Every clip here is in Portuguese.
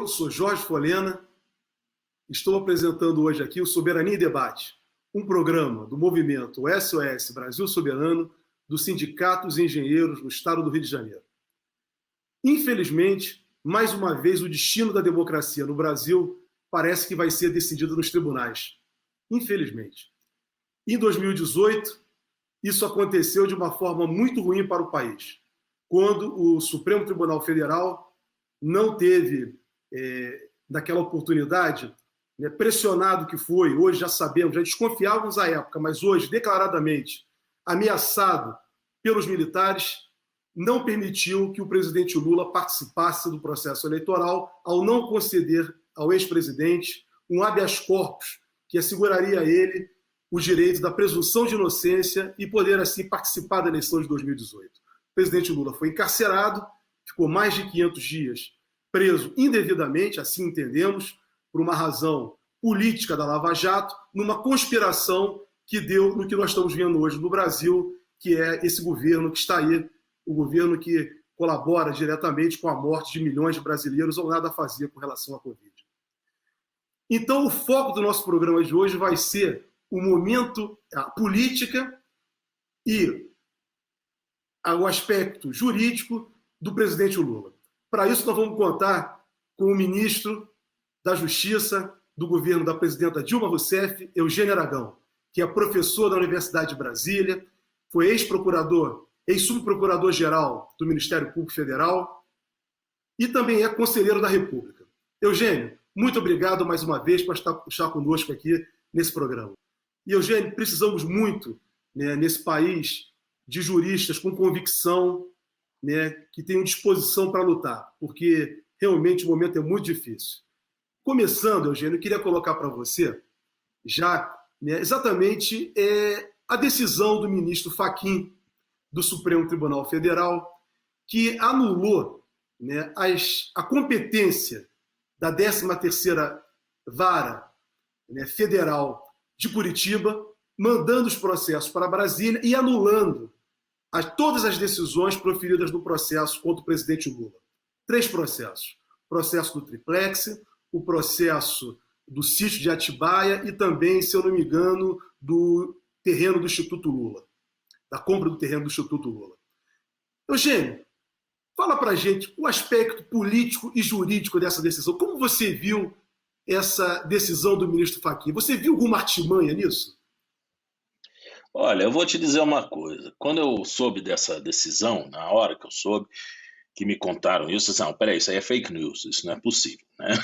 Eu sou Jorge Folena, estou apresentando hoje aqui o Soberania em Debate, um programa do movimento SOS Brasil Soberano dos sindicatos e engenheiros no estado do Rio de Janeiro. Infelizmente, mais uma vez, o destino da democracia no Brasil parece que vai ser decidido nos tribunais. Infelizmente. Em 2018, isso aconteceu de uma forma muito ruim para o país, quando o Supremo Tribunal Federal não teve, naquela oportunidade, pressionado que foi, hoje já sabemos, já desconfiávamos à época, mas hoje, declaradamente, ameaçado pelos militares, não permitiu que o presidente Lula participasse do processo eleitoral ao não conceder ao ex-presidente um habeas corpus que asseguraria a ele o direito da presunção de inocência e poder, assim, participar da eleição de 2018. O presidente Lula foi encarcerado, ficou mais de 500 dias preso indevidamente, assim entendemos, por uma razão política da Lava Jato, numa conspiração que deu no que nós estamos vendo hoje no Brasil, que é esse governo que está aí, o governo que colabora diretamente com a morte de milhões de brasileiros ou nada a fazer com relação à Covid. Então, o foco do nosso programa de hoje vai ser o momento, a política e o aspecto jurídico do presidente Lula. Para isso, nós vamos contar com o ministro da Justiça do governo da presidenta Dilma Rousseff, Eugênio Aragão, que é professor da Universidade de Brasília, foi ex-procurador, ex-subprocurador-geral do Ministério Público Federal e também é conselheiro da República. Eugênio, muito obrigado mais uma vez por estar conosco aqui nesse programa. E, Eugênio, precisamos muito, nesse país, de juristas com convicção, que tenham disposição para lutar, porque realmente o momento é muito difícil. Começando, Eugênio, eu queria colocar para você já exatamente a decisão do ministro Fachin do Supremo Tribunal Federal, que anulou a competência da 13ª Vara Federal de Curitiba, mandando os processos para Brasília e anulando todas as decisões proferidas no processo contra o presidente Lula. 3 processos. O processo do triplex, o processo do sítio de Atibaia e também, se eu não me engano, do terreno do Instituto Lula, da compra do terreno do Instituto Lula. Eugênio, fala para a gente o aspecto político e jurídico dessa decisão. Como você viu essa decisão do ministro Fachin? Você viu alguma artimanha nisso? Olha, eu vou te dizer uma coisa. Quando eu soube dessa decisão, na hora que eu soube, que me contaram isso, eu disse, não, peraí, isso aí é fake news, isso não é possível, né?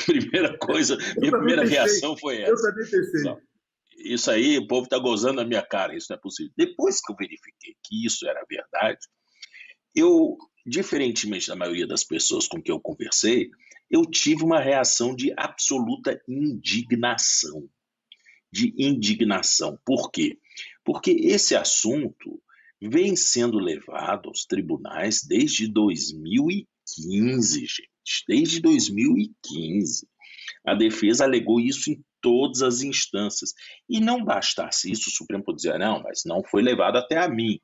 Primeira coisa, minha primeira reação foi essa. Eu também pensei. Não, isso aí, o povo está gozando na minha cara, isso não é possível. Depois que eu verifiquei que isso era verdade, eu, diferentemente da maioria das pessoas com quem eu conversei, eu tive uma reação de absoluta indignação. Por quê? Porque esse assunto vem sendo levado aos tribunais desde 2015, gente. Desde 2015. A defesa alegou isso em todas as instâncias. E não bastasse isso, o Supremo pode dizer, não, mas não foi levado até a mim.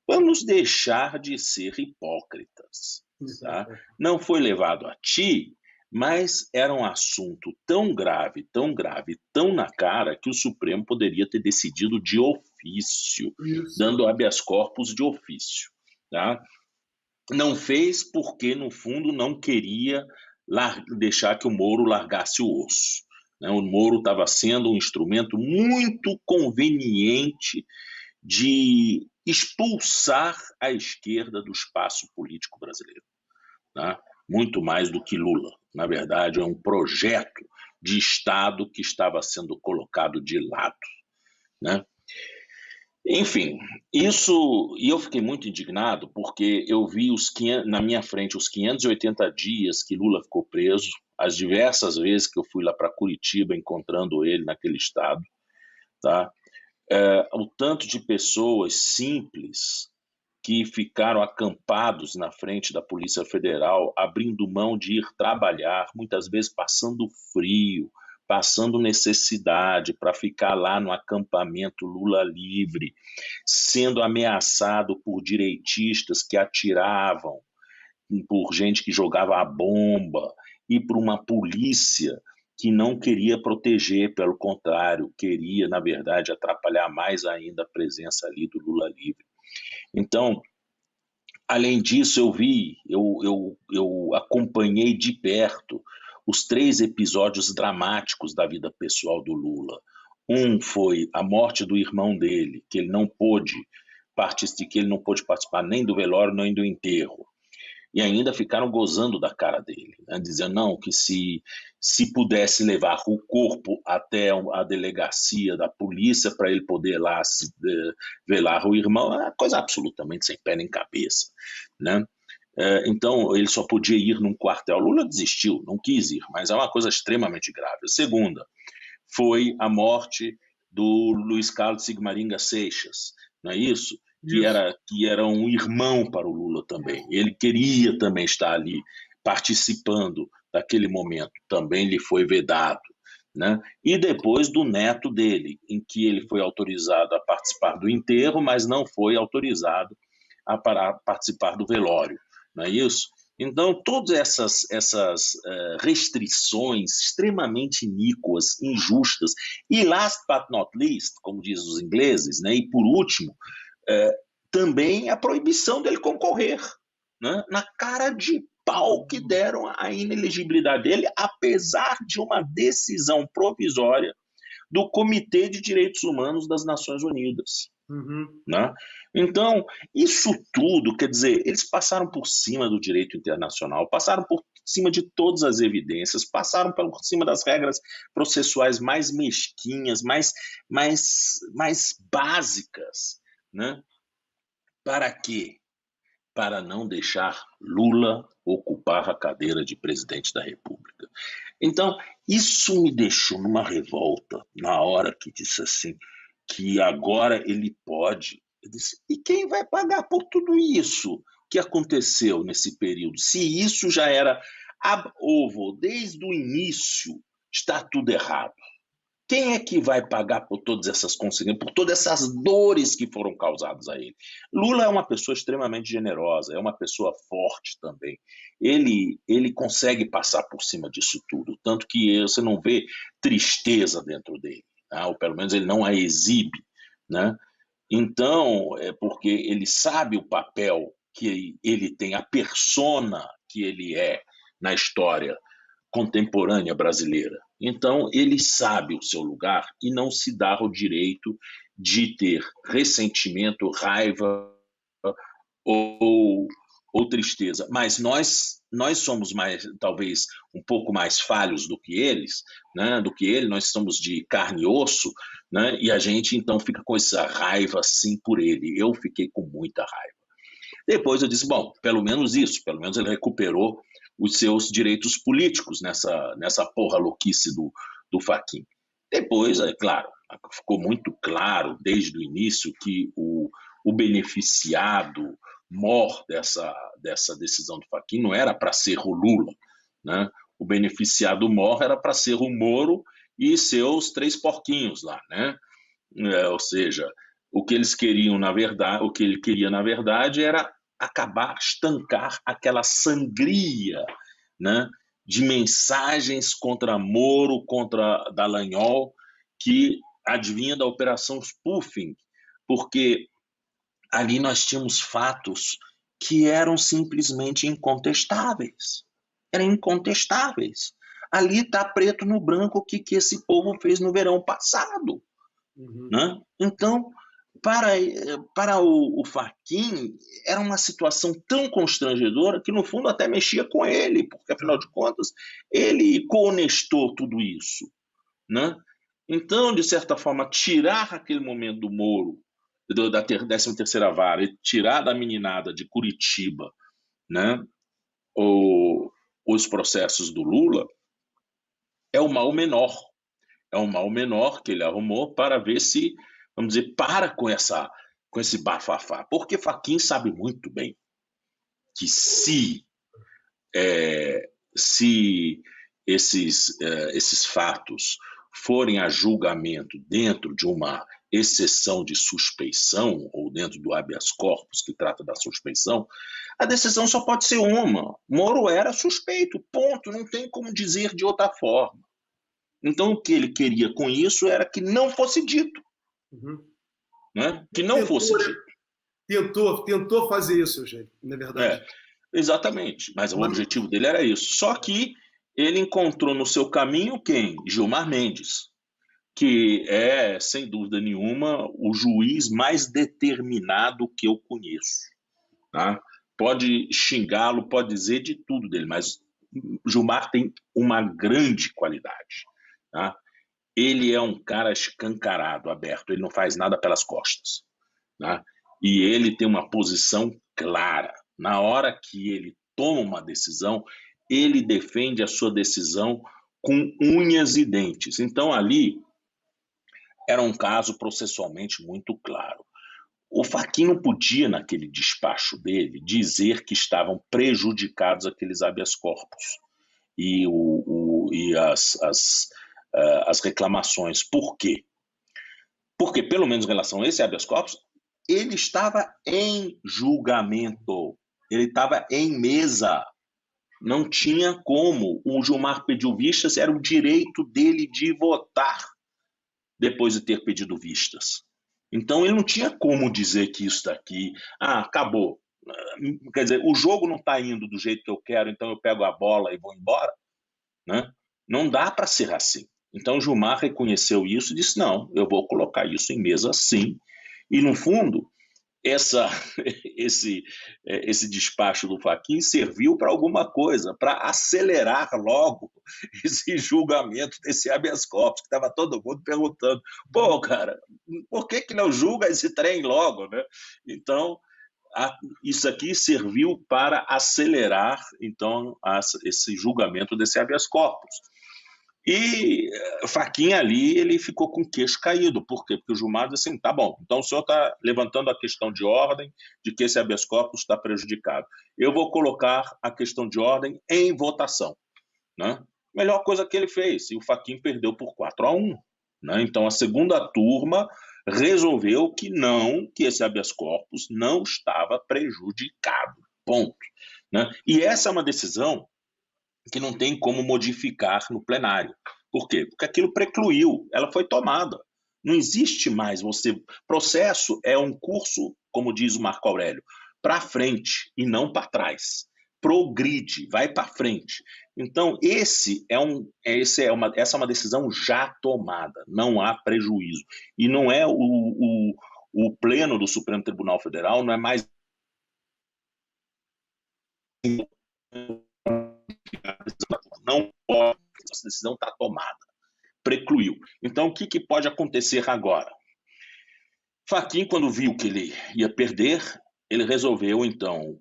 Vamos deixar de ser hipócritas. Tá? Não foi levado a ti, mas era um assunto tão grave, tão na cara, que o Supremo poderia ter decidido de ofício, dando habeas corpus de ofício. Tá? Não fez porque, no fundo, não queria deixar que o Moro largasse o osso. O Moro estava sendo um instrumento muito conveniente de expulsar a esquerda do espaço político brasileiro. Tá? Muito mais do que Lula. Na verdade, é um projeto de Estado que estava sendo colocado de lado. Né? Enfim, isso... E eu fiquei muito indignado porque eu vi na minha frente os 580 dias que Lula ficou preso, as diversas vezes que eu fui lá para Curitiba encontrando ele naquele estado. Tá? O tanto de pessoas simples que ficaram acampados na frente da Polícia Federal, abrindo mão de ir trabalhar, muitas vezes passando frio, passando necessidade para ficar lá no acampamento Lula livre, sendo ameaçado por direitistas que atiravam, por gente que jogava a bomba, e por uma polícia que não queria proteger, pelo contrário, queria, na verdade, atrapalhar mais ainda a presença ali do Lula livre. Então, além disso, eu acompanhei de perto os 3 episódios dramáticos da vida pessoal do Lula. Um foi a morte do irmão dele, que ele não pôde participar nem do velório nem do enterro. E ainda ficaram gozando da cara dele, né? Dizendo não, que se pudesse levar o corpo até a delegacia da polícia para ele poder lá velar o irmão, é uma coisa absolutamente sem pé nem cabeça, né? Então ele só podia ir num quartel. Lula desistiu, não quis ir, mas é uma coisa extremamente grave. A segunda foi a morte do Luiz Carlos Sigmaringa Seixas, não é isso? Que era um irmão para o Lula também. Ele queria também estar ali participando daquele momento, também lhe foi vedado, né? E depois do neto dele, em que ele foi autorizado a participar do enterro, mas não foi autorizado a participar do velório, não é isso? Então, todas essas restrições extremamente iníquas, injustas, e last but not least, como dizem os ingleses, né? E por último, também a proibição dele concorrer, né? Na cara de pau que deram a inelegibilidade dele, apesar de uma decisão provisória do Comitê de Direitos Humanos das Nações Unidas. Né? Então, isso tudo, quer dizer, eles passaram por cima do direito internacional, passaram por cima de todas as evidências, passaram por cima das regras processuais mais mesquinhas, mais básicas, né? Para quê? Para não deixar Lula ocupar a cadeira de presidente da República. Então, isso me deixou numa revolta na hora que disse assim, que agora ele pode. Eu disse, e quem vai pagar por tudo isso que aconteceu nesse período? Se isso já era ab ovo, desde o início, está tudo errado. Quem é que vai pagar por todas essas consequências, por todas essas dores que foram causadas a ele? Lula é uma pessoa extremamente generosa, é uma pessoa forte também. Ele consegue passar por cima disso tudo, tanto que você não vê tristeza dentro dele, tá? Ou pelo menos ele não a exibe, né? Então, é porque ele sabe o papel que ele tem, a persona que ele é na história contemporânea brasileira. Então, ele sabe o seu lugar e não se dá o direito de ter ressentimento, raiva ou, ou tristeza. Mas nós somos mais, talvez, um pouco mais falhos do que eles, né? Do que ele, nós somos de carne e osso, né? E a gente, então, fica com essa raiva, assim, por ele. Eu fiquei com muita raiva. Depois eu disse, bom, pelo menos isso, pelo menos ele recuperou os seus direitos políticos nessa porra louquice do Fachin. Depois, é claro, ficou muito claro desde o início que o beneficiado mor dessa decisão do Fachin não era para ser o Lula, né? O beneficiado mor era para ser o Moro e seus 3 porquinhos lá, né? Ou seja, o que eles queriam, na verdade, o que ele queria, na verdade, era acabar, estancar aquela sangria, né, de mensagens contra Moro, contra Dallagnol, que advinha da operação spoofing, porque ali nós tínhamos fatos que eram simplesmente incontestáveis. Eram incontestáveis. Ali está preto no branco o que esse povo fez no verão passado. Né? Então, para o Fachin, era uma situação tão constrangedora que, no fundo, até mexia com ele, porque, afinal de contas, ele conestou tudo isso. Né? Então, de certa forma, tirar aquele momento do Moro, da 13ª Vara, e tirar da meninada de Curitiba, né, os processos do Lula, é o mal menor. É um mal menor que ele arrumou para ver se, vamos dizer, para com esse bafafá. Porque Fachin sabe muito bem que se esses fatos forem a julgamento dentro de uma exceção de suspeição, ou dentro do habeas corpus, que trata da suspeição, a decisão só pode ser uma. Moro era suspeito, ponto, não tem como dizer de outra forma. Então, o que ele queria com isso era que não fosse dito. Uhum. Né? Que não fosse dito. Tentou fazer isso, Eugênio, na verdade. Exatamente, mas o objetivo dele era isso. Só que ele encontrou no seu caminho quem? Gilmar Mendes, que é, sem dúvida nenhuma, o juiz mais determinado que eu conheço. Tá? Pode xingá-lo, pode dizer de tudo dele, mas Gilmar tem uma grande qualidade. Tá? Ele é um cara escancarado, aberto, ele não faz nada pelas costas. Tá? E ele tem uma posição clara. Na hora que ele toma uma decisão, ele defende a sua decisão com unhas e dentes. Então, ali, era um caso processualmente muito claro. O Fachin não podia, naquele despacho dele, dizer que estavam prejudicados aqueles habeas corpus e as reclamações. Por quê? Porque, pelo menos em relação a esse habeas corpus, ele estava em julgamento, ele estava em mesa. Não tinha como. O Gilmar pediu vistas, era o direito dele de votar depois de ter pedido vistas. Então, ele não tinha como dizer que isso daqui, acabou. Quer dizer, o jogo não está indo do jeito que eu quero, então eu pego a bola e vou embora. Né? Não dá para ser assim. Então, o Gilmar reconheceu isso e disse, não, eu vou colocar isso em mesa sim. E, no fundo, esse despacho do Fachin serviu para alguma coisa, para acelerar logo esse julgamento desse habeas corpus, que estava todo mundo perguntando, pô, cara, por que não julga esse trem logo, né? Então, isso aqui serviu para acelerar, então, esse julgamento desse habeas corpus. E Fachin ali, ele ficou com o queixo caído. Por quê? Porque o Gilmar disse assim, tá bom, então o senhor está levantando a questão de ordem, de que esse habeas corpus está prejudicado. Eu vou colocar a questão de ordem em votação. Né? Melhor coisa que ele fez, e o Fachin perdeu por 4-1. Né? Então a segunda turma resolveu que esse habeas corpus não estava prejudicado. Ponto. Né? E essa é uma decisão que não tem como modificar no plenário. Por quê? Porque aquilo precluiu, ela foi tomada. Não existe mais você... Processo é um curso, como diz o Marco Aurélio, para frente e não para trás. Progride, vai para frente. Então, essa é uma decisão já tomada, não há prejuízo. E não é o Pleno do Supremo Tribunal Federal, não é mais... Não pode, essa decisão está tomada, precluiu. Então, o que pode acontecer agora? Fachin, quando viu que ele ia perder, ele resolveu, então,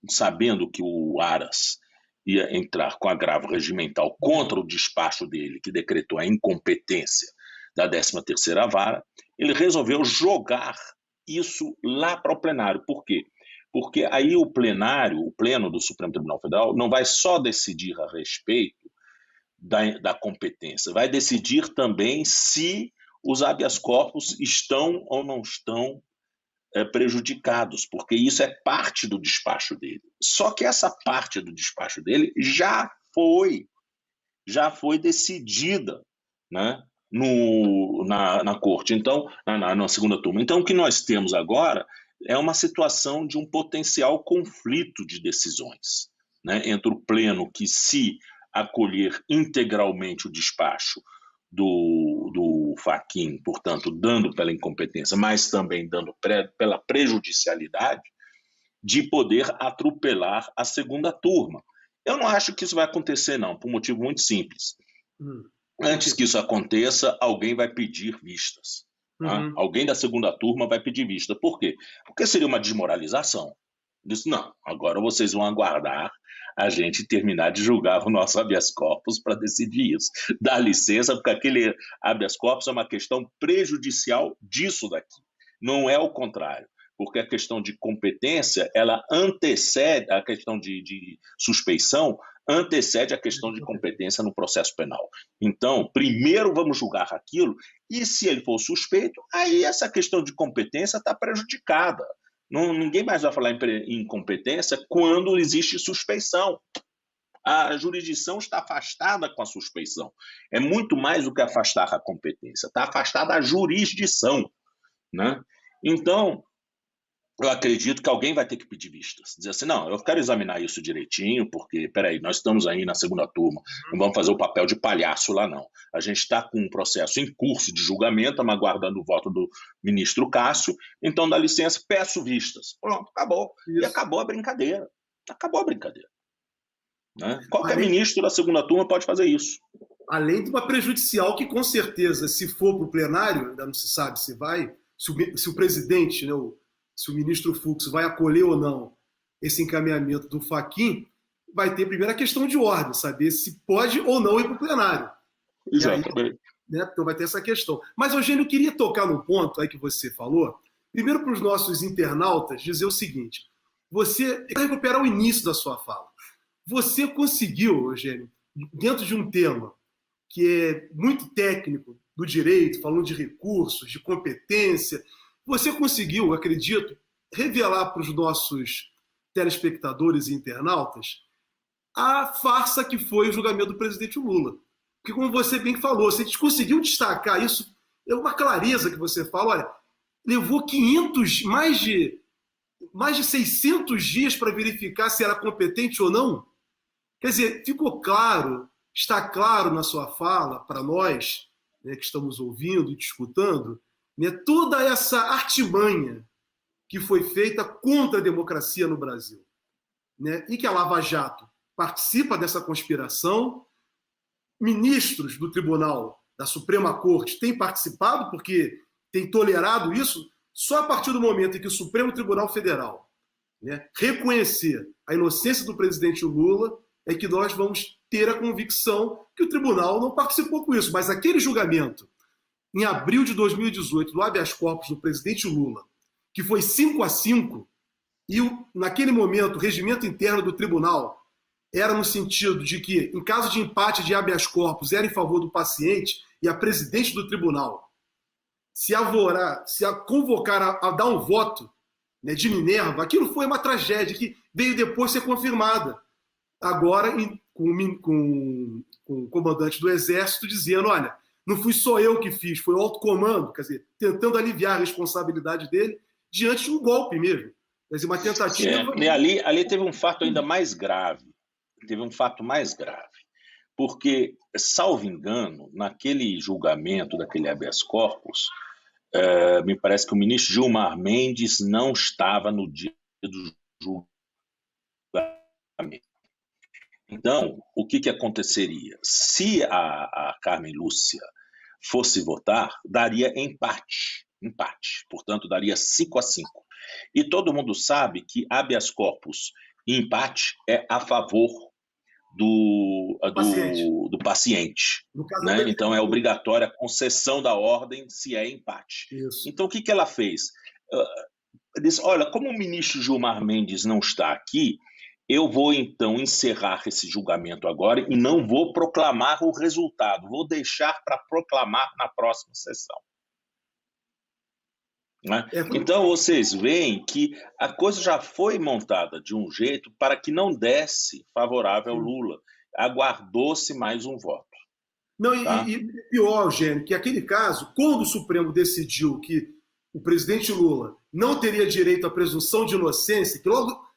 sabendo que o Aras ia entrar com agravo regimental contra o despacho dele, que decretou a incompetência da 13ª Vara, ele resolveu jogar isso lá para o plenário. Por quê? Porque aí o Pleno do Supremo Tribunal Federal, não vai só decidir a respeito da competência, vai decidir também se os habeas corpus estão ou não estão prejudicados, porque isso é parte do despacho dele. Só que essa parte do despacho dele já foi decidida, né, na corte, então, na segunda turma. Então, o que nós temos agora é uma situação de um potencial conflito de decisões, né, entre o Pleno, que se acolher integralmente o despacho do Fachin, portanto, dando pela incompetência, mas também dando pela prejudicialidade, de poder atropelar a segunda turma. Eu não acho que isso vai acontecer, não, por um motivo muito simples. Antes que isso aconteça, alguém vai pedir vistas. Tá? Alguém da segunda turma vai pedir vista. Por quê? Porque seria uma desmoralização. Disse, não, agora vocês vão aguardar a gente terminar de julgar o nosso habeas corpus para decidir isso. Dá licença, porque aquele habeas corpus é uma questão prejudicial disso daqui. Não é o contrário. Porque a questão de competência, ela antecede, a questão de suspeição, antecede a questão de competência no processo penal. Então, primeiro vamos julgar aquilo, e se ele for suspeito, aí essa questão de competência está prejudicada. Ninguém mais vai falar em incompetência quando existe suspeição. A jurisdição está afastada com a suspeição. É muito mais do que afastar a competência, está afastada a jurisdição, né? Então, eu acredito que alguém vai ter que pedir vistas. Dizer assim, não, eu quero examinar isso direitinho, porque, peraí, nós estamos aí na segunda turma, não vamos fazer o papel de palhaço lá, não. A gente está com um processo em curso de julgamento, estamos aguardando o voto do ministro Cássio, então, dá licença, peço vistas. Pronto, acabou. Isso. E acabou a brincadeira. Acabou a brincadeira. Né? Qualquer ministro da segunda turma pode fazer isso. Além de uma prejudicial que, com certeza, se for para o plenário, ainda não se sabe se vai, se o presidente, né, se o ministro Fux vai acolher ou não esse encaminhamento do Fachin, vai ter primeiro a questão de ordem, saber se pode ou não ir para o plenário. Exatamente. Né, então vai ter essa questão. Mas, Eugênio, eu queria tocar num ponto aí que você falou. Primeiro, para os nossos internautas, dizer o seguinte: você recuperar o início da sua fala. Você conseguiu, Eugênio, dentro de um tema que é muito técnico do direito, falando de recursos, de competência, você conseguiu, acredito, revelar para os nossos telespectadores e internautas a farsa que foi o julgamento do presidente Lula. Porque, como você bem falou, você conseguiu destacar isso, é uma clareza que você fala, olha, levou 500, mais de 600 dias para verificar se era competente ou não. Quer dizer, ficou claro, está claro na sua fala, para nós, né, que estamos ouvindo e discutindo, né, toda essa artimanha que foi feita contra a democracia no Brasil. Né, e que a Lava Jato participa dessa conspiração, ministros do Tribunal, da Suprema Corte, têm participado, porque têm tolerado isso, só a partir do momento em que o Supremo Tribunal Federal, né, reconhecer a inocência do presidente Lula, é que nós vamos ter a convicção que o tribunal não participou com isso. Mas aquele julgamento, em abril de 2018, do habeas corpus do presidente Lula, que foi 5-5, e naquele momento o regimento interno do tribunal era no sentido de que, em caso de empate de habeas corpus, era em favor do paciente, e a presidente do tribunal se convocar a dar um voto, né, de Minerva, aquilo foi uma tragédia que veio depois ser confirmada. Agora, com o comandante do Exército dizendo, olha, não fui só eu que fiz, foi o alto comando, quer dizer, tentando aliviar a responsabilidade dele diante de um golpe mesmo. Quer dizer, uma tentativa... E ali teve um fato ainda mais grave. Teve um fato mais grave. Porque, salvo engano, naquele julgamento daquele habeas corpus, me parece que o ministro Gilmar Mendes não estava no dia do julgamento. Então, o que aconteceria? Se a Carmen Lúcia fosse votar, daria empate. Portanto, daria 5-5. E todo mundo sabe que habeas corpus e empate é a favor do paciente. Né? Então, é obrigatória a concessão da ordem se é empate. Isso. Então, o que ela fez? Disse, olha, como o ministro Gilmar Mendes não está aqui, eu vou, então, encerrar esse julgamento agora e não vou proclamar o resultado. Vou deixar para proclamar na próxima sessão. Né? Então, vocês veem que a coisa já foi montada de um jeito para que não desse favorável ao Lula. Aguardou-se mais um voto. Não, tá? e pior, Eugênio, que aquele caso, quando o Supremo decidiu que o presidente Lula não teria direito à presunção de inocência, que logo...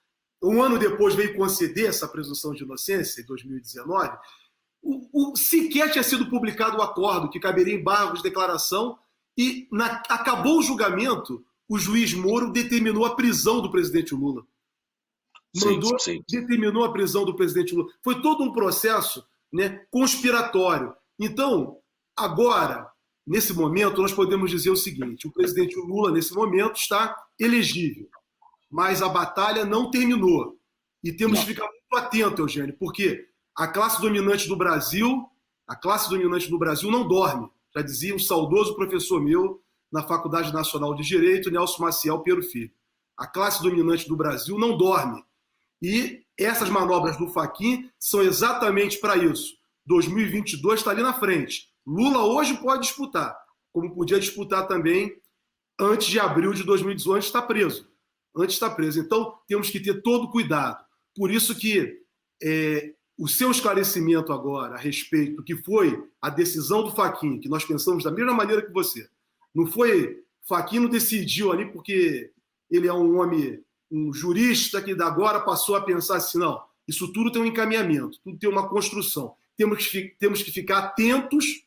um ano depois veio conceder essa presunção de inocência, em 2019, sequer tinha sido publicado o acordo que caberia embargo de declaração e acabou o julgamento, o juiz Moro determinou a prisão do presidente Lula. Determinou a prisão do presidente Lula. Foi todo um processo, né, conspiratório. Então, agora, nesse momento, nós podemos dizer o seguinte: o presidente Lula, nesse momento, está elegível. Mas a batalha não terminou. E temos que ficar muito atentos, Eugênio, porque a classe dominante do Brasil não dorme. Já dizia um saudoso professor meu na Faculdade Nacional de Direito, Nelson Maciel Pinheiro Filho. A classe dominante do Brasil não dorme. E essas manobras do Fachin são exatamente para isso. 2022 está ali na frente. Lula hoje pode disputar, como podia disputar também antes de abril de 2018, antes está preso. Antes está preso. Então, temos que ter todo cuidado. Por isso que o seu esclarecimento agora a respeito do que foi a decisão do Fachin, que nós pensamos da mesma maneira que você, não foi... Fachin não decidiu ali porque ele é um homem, um jurista que agora passou a pensar assim, não, isso tudo tem um encaminhamento, tudo tem uma construção. Temos que ficar atentos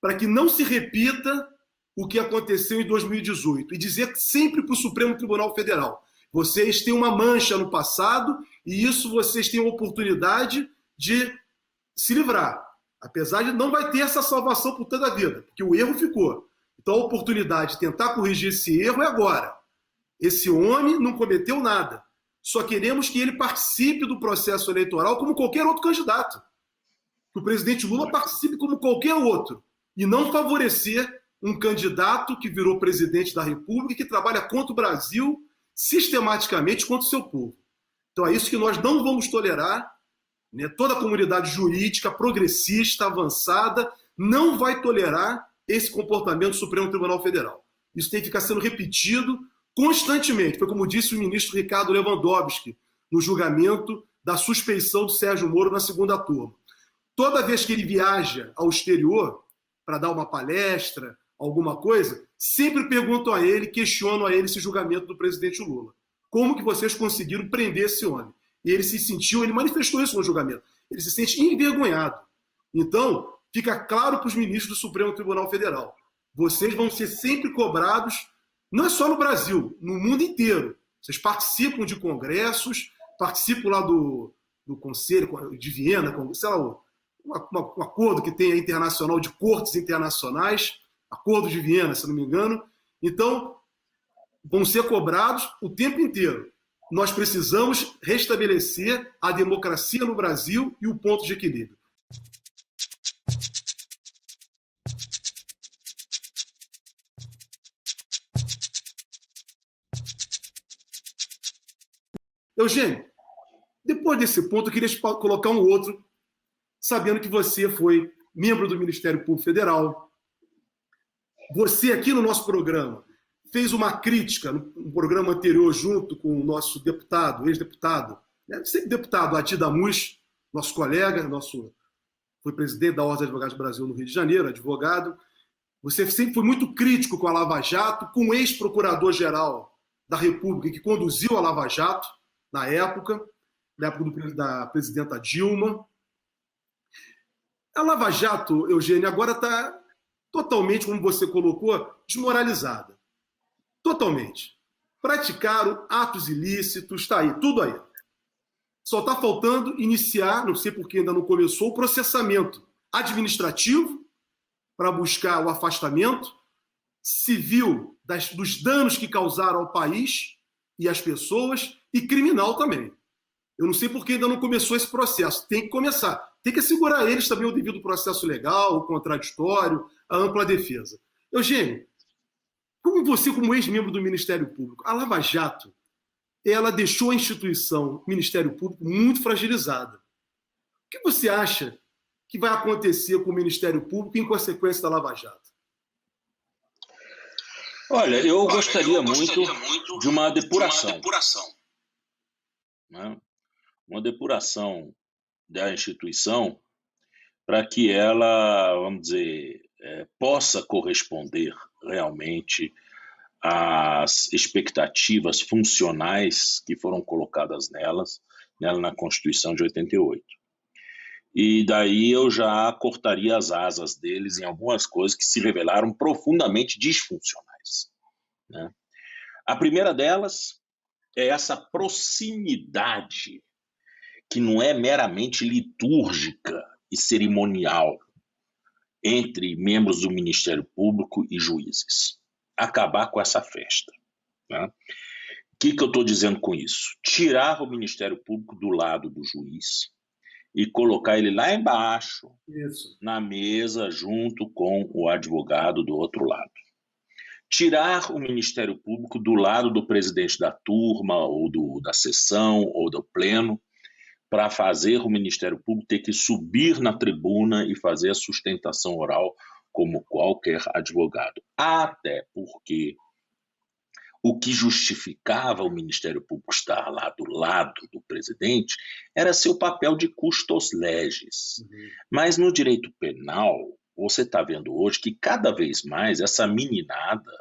para que não se repita o que aconteceu em 2018 e dizer sempre para o Supremo Tribunal Federal, vocês têm uma mancha no passado e isso vocês têm a oportunidade de se livrar. Apesar de não vai ter essa salvação por toda a vida, porque o erro ficou. Então a oportunidade de tentar corrigir esse erro é agora. Esse homem não cometeu nada. Só queremos que ele participe do processo eleitoral como qualquer outro candidato. Que o presidente Lula participe como qualquer outro. E não favorecer um candidato que virou presidente da República e que trabalha contra o Brasil sistematicamente contra o seu povo. Então é isso que nós não vamos tolerar. Né? Toda a comunidade jurídica, progressista, avançada, não vai tolerar esse comportamento do Supremo Tribunal Federal. Isso tem que ficar sendo repetido constantemente. Foi como disse o ministro Ricardo Lewandowski no julgamento da suspeição do Sérgio Moro na segunda turma. Toda vez que ele viaja ao exterior para dar uma palestra, alguma coisa, sempre perguntam a ele, questionam a ele esse julgamento do presidente Lula. Como que vocês conseguiram prender esse homem? E ele se sentiu, ele manifestou isso no julgamento, ele se sente envergonhado. Então, fica claro para os ministros do Supremo Tribunal Federal, vocês vão ser sempre cobrados, não é só no Brasil, no mundo inteiro. Vocês participam de congressos, participam lá do Conselho de Viena, sei lá, um acordo que tem internacional de cortes internacionais, Acordo de Viena, se não me engano. Então, vão ser cobrados o tempo inteiro. Nós precisamos restabelecer a democracia no Brasil e o ponto de equilíbrio. Eugênio, depois desse ponto, eu queria colocar um outro, sabendo que você foi membro do Ministério Público Federal. Você, aqui no nosso programa, fez uma crítica no programa anterior, junto com o nosso deputado, ex-deputado, sempre deputado Adi Damus, nosso colega, foi presidente da Ordem dos Advogados do Brasil no Rio de Janeiro, advogado. Você sempre foi muito crítico com a Lava Jato, com o ex-procurador-geral da República, que conduziu a Lava Jato, na época da presidenta Dilma. A Lava Jato, Eugênio, agora está totalmente, como você colocou, desmoralizada. Totalmente. Praticaram atos ilícitos, está aí, tudo aí. Só está faltando iniciar, não sei por que ainda não começou, o processamento administrativo para buscar o afastamento, civil dos danos que causaram ao país e às pessoas, e criminal também. Eu não sei por que ainda não começou esse processo. Tem que começar. Tem que assegurar eles também o devido processo legal, o contraditório, a ampla defesa. Eugênio, como você, como ex-membro do Ministério Público, a Lava Jato, ela deixou a instituição Ministério Público muito fragilizada. O que você acha que vai acontecer com o Ministério Público em consequência da Lava Jato? Olha, eu gostaria muito de uma depuração. Né? Uma depuração da instituição para que ela, vamos dizer, possa corresponder realmente às expectativas funcionais que foram colocadas nela na Constituição de 88. E daí eu já cortaria as asas deles em algumas coisas que se revelaram profundamente disfuncionais. Né? A primeira delas é essa proximidade que não é meramente litúrgica e cerimonial entre membros do Ministério Público e juízes. Acabar com essa festa. Né? O que eu estou dizendo com isso? Tirar o Ministério Público do lado do juiz e colocar ele lá embaixo, na mesa, junto com o advogado do outro lado. tirar o Ministério Público do lado do presidente da turma, ou da sessão, ou do pleno, para fazer o Ministério Público ter que subir na tribuna e fazer a sustentação oral como qualquer advogado. Até porque o que justificava o Ministério Público estar lá do lado do presidente era seu papel de custos legis. Mas no direito penal, você está vendo hoje que cada vez mais essa meninada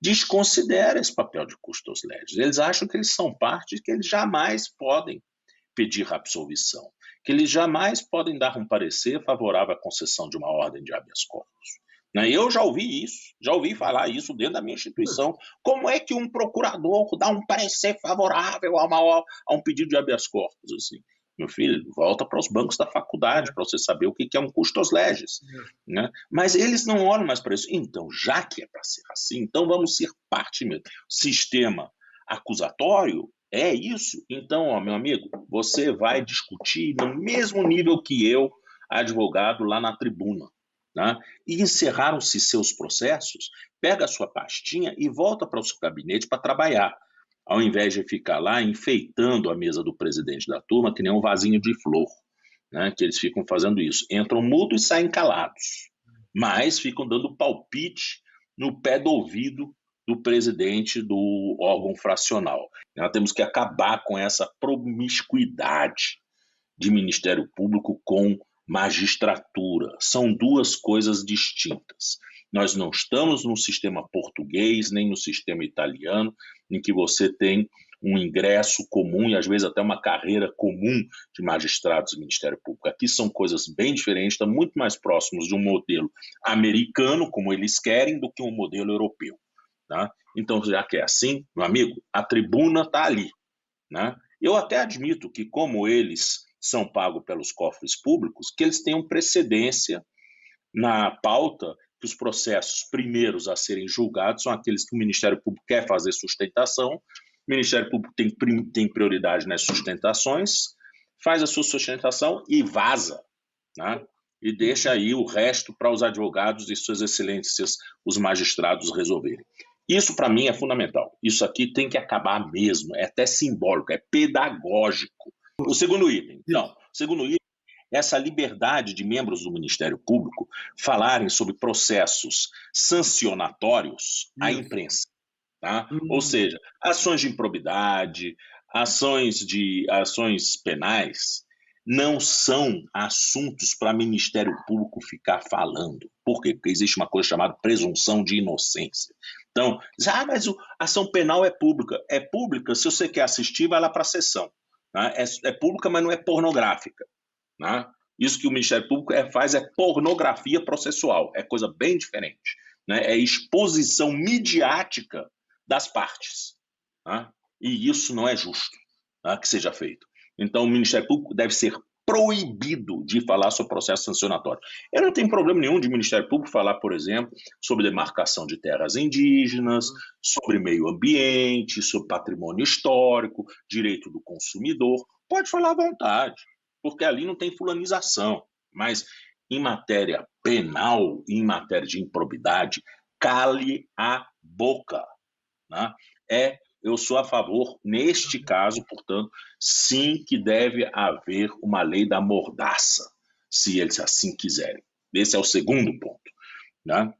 desconsidera esse papel de custos legis. Eles acham que eles são parte, que eles jamais podem pedir absolvição, que eles jamais podem dar um parecer favorável à concessão de uma ordem de habeas corpus. Eu já ouvi isso, já ouvi falar isso dentro da minha instituição. Como é que um procurador dá um parecer favorável a um pedido de habeas corpus? Assim, meu filho, volta para os bancos da faculdade para você saber o que é um custos legis. Né? Mas eles não olham mais para isso. Então, já que é para ser assim, então vamos ser parte mesmo. Sistema acusatório é isso. Então, ó, meu amigo, você vai discutir no mesmo nível que eu, advogado, lá na tribuna. Né? E encerraram-se seus processos, pega a sua pastinha e volta para o seu gabinete para trabalhar, ao invés de ficar lá enfeitando a mesa do presidente da turma que nem um vasinho de flor, né? Que eles ficam fazendo isso, entram mudos e saem calados, mas ficam dando palpite no pé do ouvido do presidente do órgão fracional. Nós temos que acabar com essa promiscuidade de Ministério Público com magistratura. São duas coisas distintas. Nós não estamos no sistema português, nem no sistema italiano, em que você tem um ingresso comum e às vezes até uma carreira comum de magistrados do Ministério Público. Aqui são coisas bem diferentes, estão muito mais próximos de um modelo americano, como eles querem, do que um modelo europeu. Tá? Então, já que é assim, meu amigo, a tribuna está ali. Né? Eu até admito que, como eles são pagos pelos cofres públicos, que eles tenham precedência na pauta, que os processos primeiros a serem julgados são aqueles que o Ministério Público quer fazer sustentação, o Ministério Público tem prioridade nas sustentações, faz a sua sustentação e vaza, né? E deixa aí o resto para os advogados e suas excelências, os magistrados, resolverem. Isso, para mim, é fundamental. Isso aqui tem que acabar mesmo, é até simbólico, é pedagógico. O segundo item, essa liberdade de membros do Ministério Público falarem sobre processos sancionatórios à imprensa. Tá? Ou seja, ações de improbidade, ações penais, não são assuntos para o Ministério Público ficar falando. Por quê? Porque existe uma coisa chamada presunção de inocência. Então, mas a ação penal é pública. É pública, se você quer assistir, vai lá para a sessão. Né? É pública, mas não é pornográfica. Né? Isso que o Ministério Público faz é pornografia processual. É coisa bem diferente. Né? É exposição midiática das partes. Né? E isso não é justo, né, que seja feito. Então, o Ministério Público deve ser proibido de falar sobre processo sancionatório. Eu não tenho problema nenhum de o Ministério Público falar, por exemplo, sobre demarcação de terras indígenas, sobre meio ambiente, sobre patrimônio histórico, direito do consumidor. Pode falar à vontade, porque ali não tem fulanização. Mas em matéria penal, em matéria de improbidade, cale a boca. Né? Eu sou a favor, neste caso, portanto, sim que deve haver uma lei da mordaça, se eles assim quiserem. Esse é o segundo ponto. Né?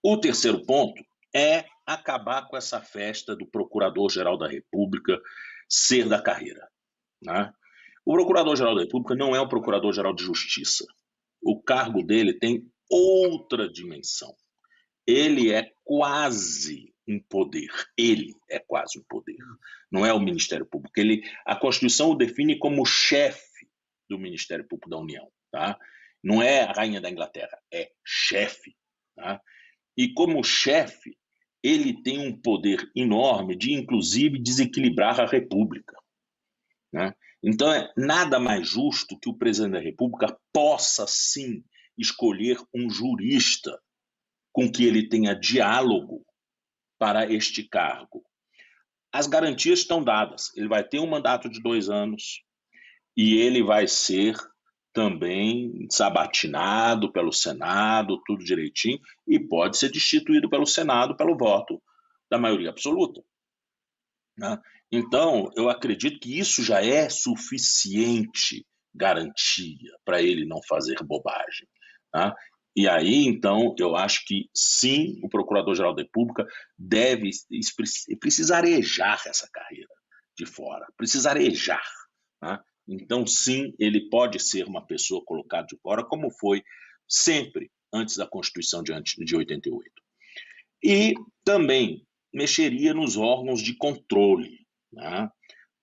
O terceiro ponto é acabar com essa festa do Procurador-Geral da República ser da carreira. Né? O Procurador-Geral da República não é um Procurador-Geral de Justiça. O cargo dele tem outra dimensão. Ele é quase um poder. Ele é quase um poder. Não é o Ministério Público. A Constituição o define como chefe do Ministério Público da União. Tá? Não é a Rainha da Inglaterra, é chefe. Tá? E como chefe, ele tem um poder enorme de, inclusive, desequilibrar a República. Né? Então, é nada mais justo que o presidente da República possa, sim, escolher um jurista com que ele tenha diálogo para este cargo. As garantias estão dadas. Ele vai ter um mandato de 2 anos e ele vai ser também sabatinado pelo Senado, tudo direitinho, e pode ser destituído pelo Senado pelo voto da maioria absoluta, né? Então, eu acredito que isso já é suficiente garantia para ele não fazer bobagem, tá? E aí, então, eu acho que sim, o Procurador-Geral da República precisa arejar essa carreira de fora, precisa arejar, tá? Então, sim, ele pode ser uma pessoa colocada de fora, como foi sempre antes da Constituição de 88. E também mexeria nos órgãos de controle, né?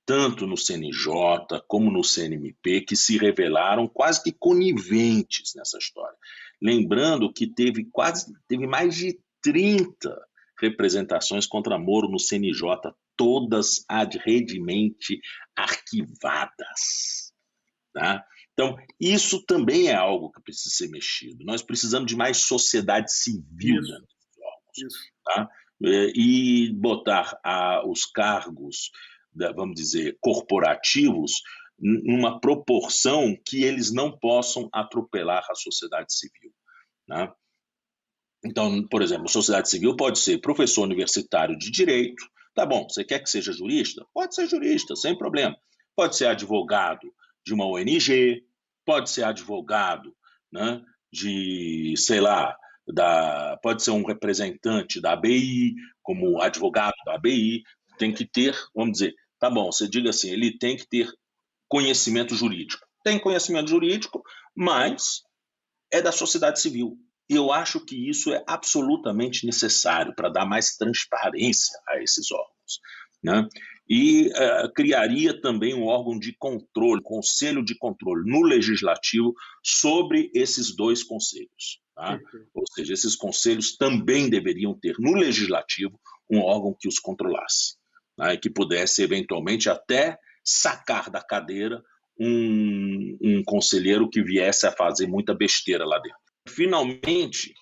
Tanto no CNJ como no CNMP, que se revelaram quase que coniventes nessa história. Lembrando que teve mais de 30 representações contra Moro no CNJ, todas arredemente arquivadas, tá? Então, isso também é algo que precisa ser mexido. Nós precisamos de mais sociedade civil dentro dos órgãos, tá? E botar os cargos, vamos dizer, corporativos, numa proporção que eles não possam atropelar a sociedade civil, né? Então, por exemplo, a sociedade civil pode ser professor universitário de direito. Tá bom, você quer que seja jurista? Pode ser jurista, sem problema. Pode ser advogado de uma ONG, pode ser advogado, né, de, sei lá, pode ser um representante da ABI, como advogado da ABI, tem que ter, vamos dizer, tá bom, você diga assim, ele tem que ter conhecimento jurídico. Tem conhecimento jurídico, mas é da sociedade civil. E eu acho que isso é absolutamente necessário para dar mais transparência a esses órgãos, né? E criaria também um órgão de controle, conselho de controle no legislativo sobre esses dois conselhos, tá? Ou seja, esses conselhos também deveriam ter no legislativo um órgão que os controlasse, né? E que pudesse eventualmente até sacar da cadeira um conselheiro que viesse a fazer muita besteira lá dentro. Finalmente,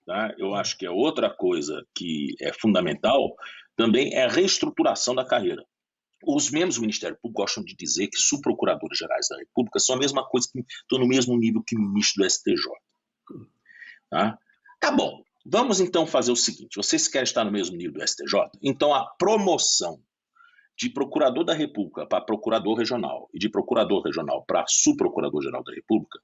tá, eu acho que é outra coisa que é fundamental, também é a reestruturação da carreira. Os membros do Ministério Público gostam de dizer que subprocuradores gerais da República são a mesma coisa, que estão no mesmo nível que ministro do STJ. Tá bom, vamos então fazer o seguinte, vocês querem estar no mesmo nível do STJ? Então a promoção de procurador da República para procurador regional e de procurador regional para subprocurador-geral da República,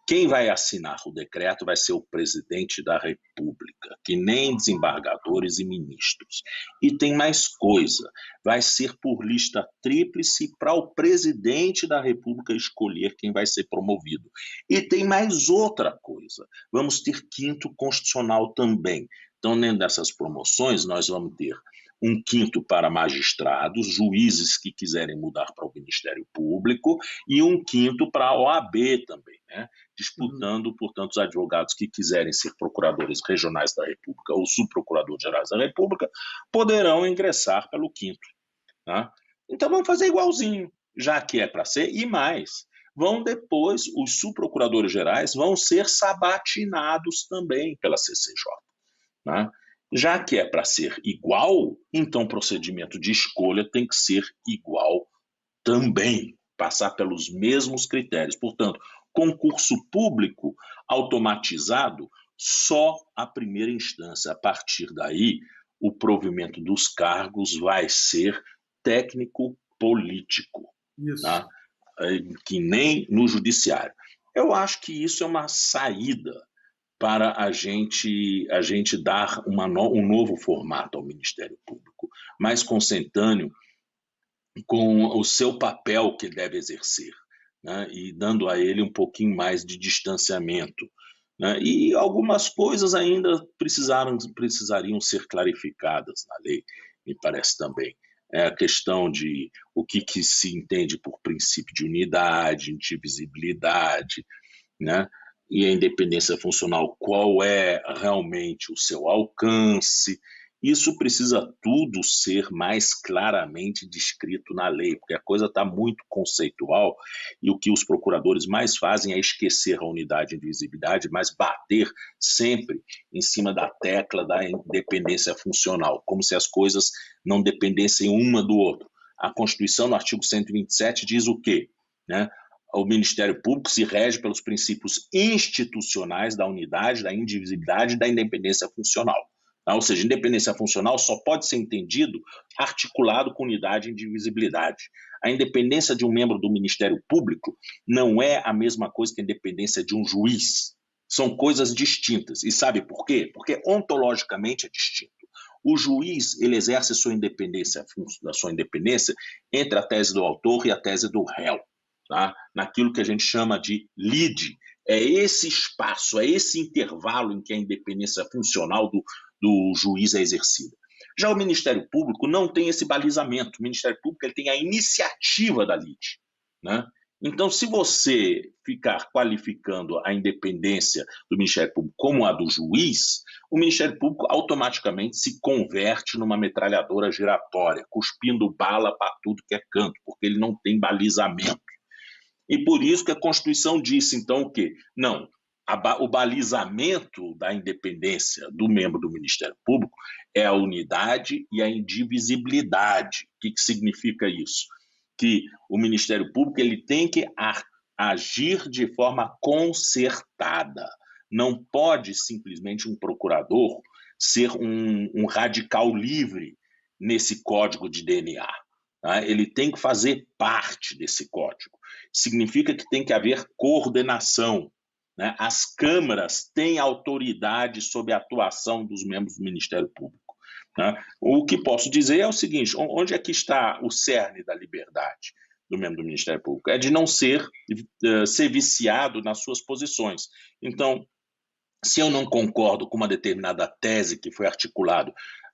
quem vai assinar o decreto vai ser o presidente da República, que nem desembargadores e ministros. E tem mais coisa, vai ser por lista tríplice para o presidente da República escolher quem vai ser promovido. E tem mais outra coisa, vamos ter quinto constitucional também. Então, dentro dessas promoções, nós vamos ter um quinto para magistrados, juízes que quiserem mudar para o Ministério Público, e um quinto para a OAB também, né? Disputando, portanto, os advogados que quiserem ser procuradores regionais da República ou subprocurador-gerais da República poderão ingressar pelo quinto, tá? Então vamos fazer igualzinho, já que é para ser, e mais, vão depois, os subprocuradores gerais vão ser sabatinados também pela CCJ, né? Já que é para ser igual, então o procedimento de escolha tem que ser igual também, passar pelos mesmos critérios. Portanto, concurso público automatizado só a primeira instância. A partir daí, o provimento dos cargos vai ser técnico-político, tá? Que nem no judiciário. Eu acho que isso é uma saída para a gente dar um novo formato ao Ministério Público, mais consentâneo com o seu papel que ele deve exercer, né? E dando a ele um pouquinho mais de distanciamento, né? E algumas coisas ainda precisariam ser clarificadas na lei, me parece também. É a questão de o que se entende por princípio de unidade, indivisibilidade, né? E a independência funcional, qual é realmente o seu alcance. Isso precisa tudo ser mais claramente descrito na lei, porque a coisa está muito conceitual e o que os procuradores mais fazem é esquecer a unidade e indivisibilidade, mas bater sempre em cima da tecla da independência funcional, como se as coisas não dependessem uma do outro. A Constituição, no artigo 127, diz o quê? Né? o Ministério Público se rege pelos princípios institucionais da unidade, da indivisibilidade e da independência funcional. Ou seja, independência funcional só pode ser entendido articulado com unidade e indivisibilidade. A independência de um membro do Ministério Público não é a mesma coisa que a independência de um juiz. São coisas distintas. E sabe por quê? Porque ontologicamente é distinto. O juiz, ele exerce sua independência entre a tese do autor e a tese do réu, tá? Naquilo que a gente chama de lide. É esse espaço, é esse intervalo em que a independência funcional do juiz é exercida. Já o Ministério Público não tem esse balizamento. O Ministério Público ele tem a iniciativa da lide, né? Então, se você ficar qualificando a independência do Ministério Público como a do juiz, o Ministério Público automaticamente se converte numa metralhadora giratória, cuspindo bala para tudo que é canto, porque ele não tem balizamento. E por isso que a Constituição disse, então, o quê? Não, o balizamento da independência do membro do Ministério Público é a unidade e a indivisibilidade. O que significa isso? Que o Ministério Público ele tem que agir de forma concertada. Não pode simplesmente um procurador ser um radical livre nesse código de DNA. Tá? Ele tem que fazer parte desse código. Significa que tem que haver coordenação, né? As câmaras têm autoridade sobre a atuação dos membros do Ministério Público. Né? O que posso dizer é o seguinte: onde é que está o cerne da liberdade do membro do Ministério Público? É de não ser viciado nas suas posições. Então, se eu não concordo com uma determinada tese que foi articulada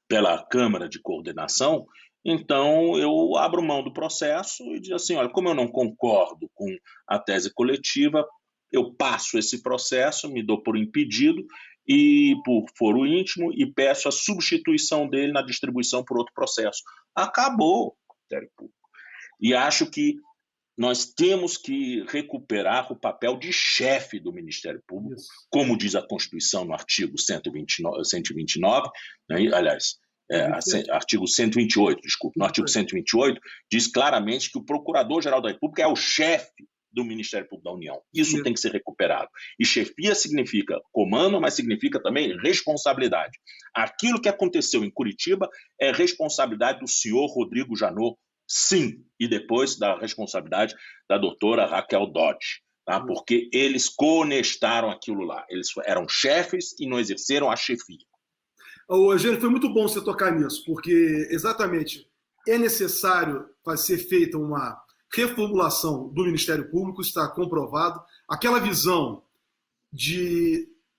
pela Câmara de Coordenação, então eu abro mão do processo e digo assim, olha, como eu não concordo com a tese coletiva, eu passo esse processo, me dou por impedido e por foro íntimo e peço a substituição dele na distribuição por outro processo. Acabou o Ministério Público. E acho que nós temos que recuperar o papel de chefe do Ministério Público, como diz a Constituição no artigo 129, né? Aliás, artigo 128, desculpe, no artigo 128, diz claramente que o Procurador-Geral da República é o chefe do Ministério Público da União. Isso tem que ser recuperado. E chefia significa comando, mas significa também responsabilidade. Aquilo que aconteceu em Curitiba é responsabilidade do senhor Rodrigo Janot, sim, e depois da responsabilidade da doutora Raquel Dodge, tá? Porque eles coonestaram aquilo lá. Eles eram chefes e não exerceram a chefia. Eugênio, foi muito bom você tocar nisso, porque exatamente é necessário ser feita uma reformulação do Ministério Público, está comprovado. Aquela visão